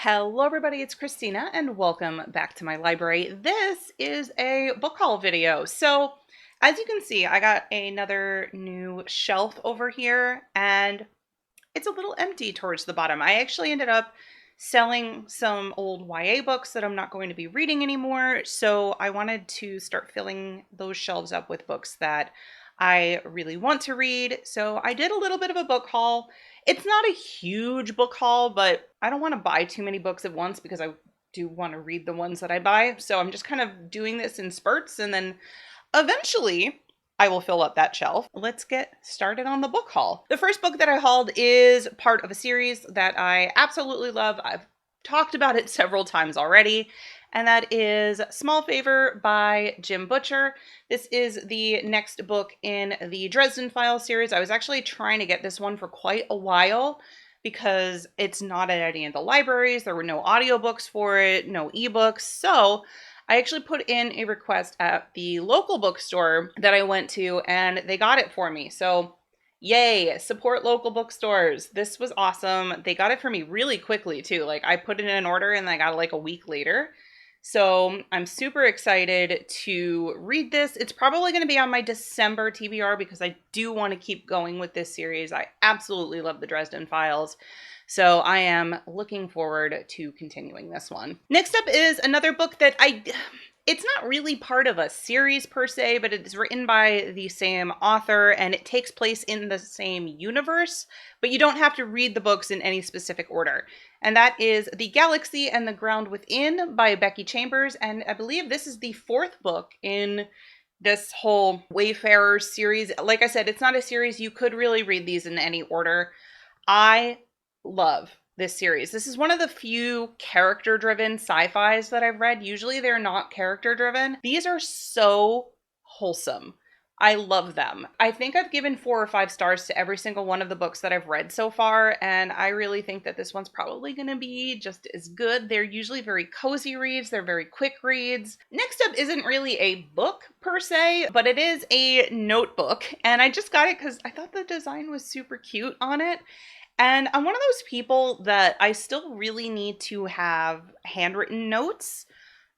Hello everybody, it's Christina and welcome back to my library. This is a book haul video. So as you can see, I got another new shelf over here and it's a little empty towards the bottom. I actually ended up selling some old YA books that I'm not going to be reading anymore. So I wanted to start filling those shelves up with books that I really want to read. So I did a little bit of a book haul. It's not a huge book haul, but I don't want to buy too many books at once because I do want to read the ones that I buy. So I'm just kind of doing this in spurts and then eventually I will fill up that shelf. Let's get started on the book haul. The first book that I hauled is part of a series that I absolutely love. I've talked about it several times already, and that is Small Favor by Jim Butcher. This is the next book in the Dresden Files series. I was actually trying to get this one for quite a while because it's not at any of the libraries. There were no audiobooks for it, no ebooks. So I actually put in a request at the local bookstore that I went to and they got it for me. So yay, support local bookstores. This was awesome. They got it for me really quickly too. Like I put it in an order and I got it like a week later. So I'm super excited to read this. It's probably going to be on my December TBR because I do want to keep going with this series. I absolutely love the Dresden Files. So I am looking forward to continuing this one. Next up is another book that it's not really part of a series per se, but it's written by the same author and it takes place in the same universe, but you don't have to read the books in any specific order. And that is The Galaxy and the Ground Within by Becky Chambers. And I believe this is the fourth book in this whole Wayfarer series. Like I said, it's not a series. You could really read these in any order. I love this series. This is one of the few character-driven sci-fis that I've read. Usually they're not character-driven. These are so wholesome. I love them. I think I've given 4 or 5 stars to every single one of the books that I've read so far, and I really think that this one's probably going to be just as good. They're usually very cozy reads. They're very quick reads. Next up isn't really a book per se, but it is a notebook, and I just got it because I thought the design was super cute on it. And I'm one of those people that I still really need to have handwritten notes.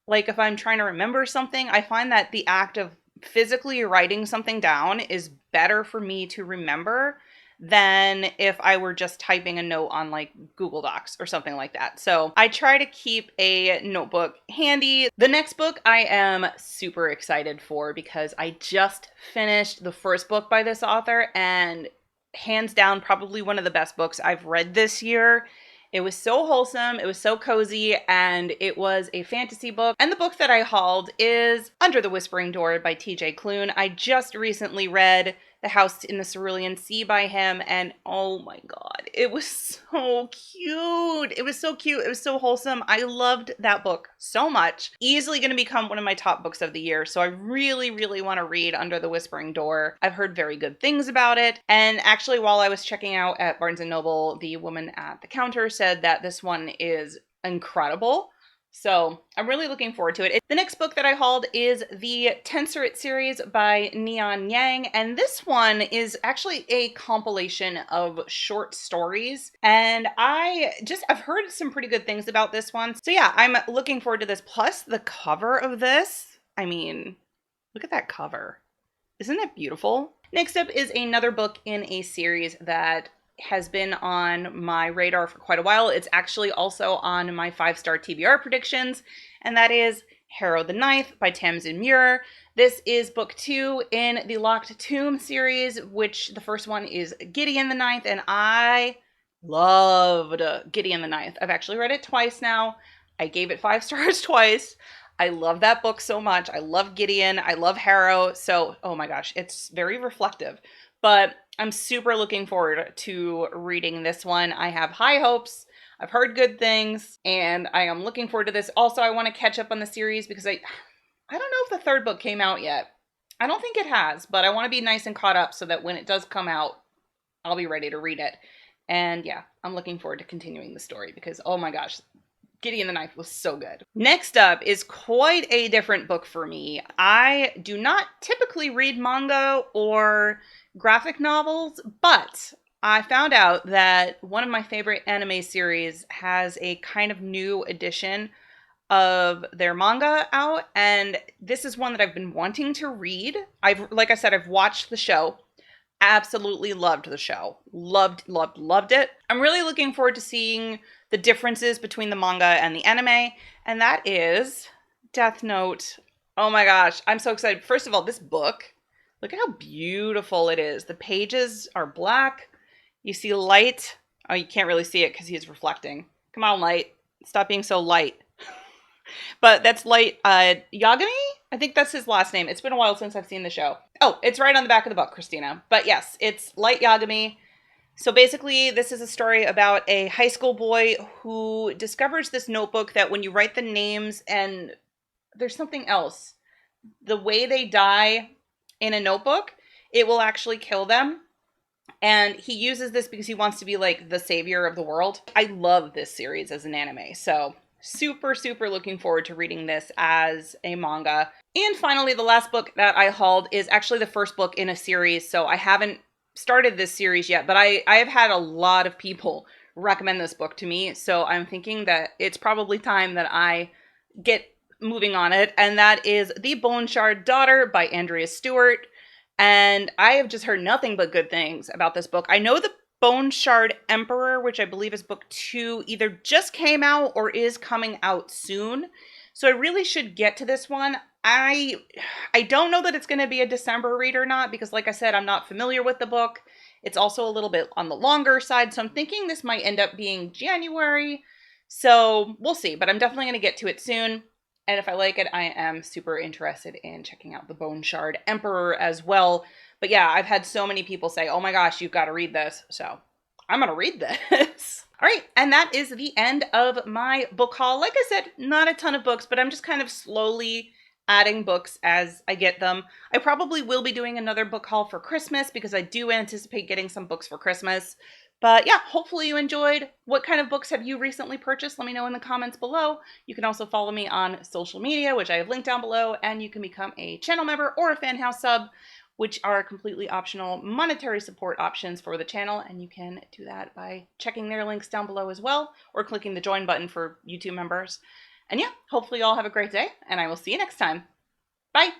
Like if I'm trying to remember something, I find that the act of physically writing something down is better for me to remember than if I were just typing a note on like Google Docs or something like that. So I try to keep a notebook handy. The next book I am super excited for because I just finished the first book by this author and hands down probably one of the best books I've read this year. It was so wholesome, it was so cozy, and it was a fantasy book. And the book that I hauled is Under the Whispering Door by TJ Klune. I just recently read The House in the Cerulean Sea by him, and oh my god, it was so cute. It was so cute. It was so wholesome. I loved that book so much. Easily going to become one of my top books of the year, so I really, really want to read Under the Whispering Door. I've heard very good things about it, and actually while I was checking out at Barnes & Noble, the woman at the counter said that this one is incredible. So I'm really looking forward to it. The next book that I hauled is the Tenserate series by Neon Yang. And this one is actually a compilation of short stories. And I've heard some pretty good things about this one. So yeah, I'm looking forward to this. Plus the cover of this. I mean, look at that cover. Isn't it beautiful? Next up is another book in a series that has been on my radar for quite a while. It's actually also on my 5-star TBR predictions, and that is Harrow the Ninth by Tamsin Muir. This is book 2 in the Locked Tomb series, which the first one is Gideon the Ninth, and I loved Gideon the Ninth. I've actually read it twice now. I gave it 5 stars twice. I love that book so much. I love Gideon. I love Harrow. So, oh my gosh, it's very reflective. But I'm super looking forward to reading this one. I have high hopes. I've heard good things, and I am looking forward to this. Also, I want to catch up on the series because I don't know if the third book came out yet. I don't think it has, but I want to be nice and caught up so that when it does come out, I'll be ready to read it. And yeah, I'm looking forward to continuing the story because, oh my gosh, Gideon the Knife was so good. Next up is quite a different book for me. I do not typically read manga or graphic novels, but I found out that one of my favorite anime series has a kind of new edition of their manga out, and this is one that I've been wanting to read. Like I said, I've watched the show. Absolutely loved the show. Loved it. I'm really looking forward to seeing the differences between the manga and the anime, and that is Death Note. Oh my gosh, I'm so excited. First of all, this book, look at how beautiful it is. The pages are black. You see light. Oh, you can't really see it because he's reflecting. Come on, light. Stop being so light. But that's Light Yagami? I think that's his last name. It's been a while since I've seen the show. Oh, it's right on the back of the book, Christina. But yes, it's Light Yagami. So basically, this is a story about a high school boy who discovers this notebook that when you write the names and there's something else, the way they die in a notebook, it will actually kill them. And he uses this because he wants to be like the savior of the world. I love this series as an anime. So super looking forward to reading this as a manga. And finally, the last book that I hauled is actually the first book in a series. So I haven't started this series yet, but I have had a lot of people recommend this book to me. So I'm thinking that it's probably time that I get moving on it. And that is The Bone Shard Daughter by Andrea Stewart. And I have just heard nothing but good things about this book. I know the Bone Shard Emperor, which I believe is book 2, either just came out or is coming out soon. So I really should get to this one. I don't know that it's going to be a December read or not, because like I said, I'm not familiar with the book. It's also a little bit on the longer side, so I'm thinking this might end up being January. So we'll see, but I'm definitely going to get to it soon. And if I like it, I am super interested in checking out the Bone Shard Emperor as well. But yeah, I've had so many people say, oh my gosh, you've got to read this. So I'm going to read this. All right, and that is the end of my book haul. Like I said, not a ton of books, but I'm just kind of slowly adding books as I get them. I probably will be doing another book haul for Christmas because I do anticipate getting some books for Christmas. But yeah, hopefully you enjoyed. What kind of books have you recently purchased? Let me know in the comments below. You can also follow me on social media, which I have linked down below, and you can become a channel member or a fan house sub, which are completely optional monetary support options for the channel. And you can do that by checking their links down below as well, or clicking the join button for YouTube members. And yeah, hopefully you all have a great day, and I will see you next time. Bye.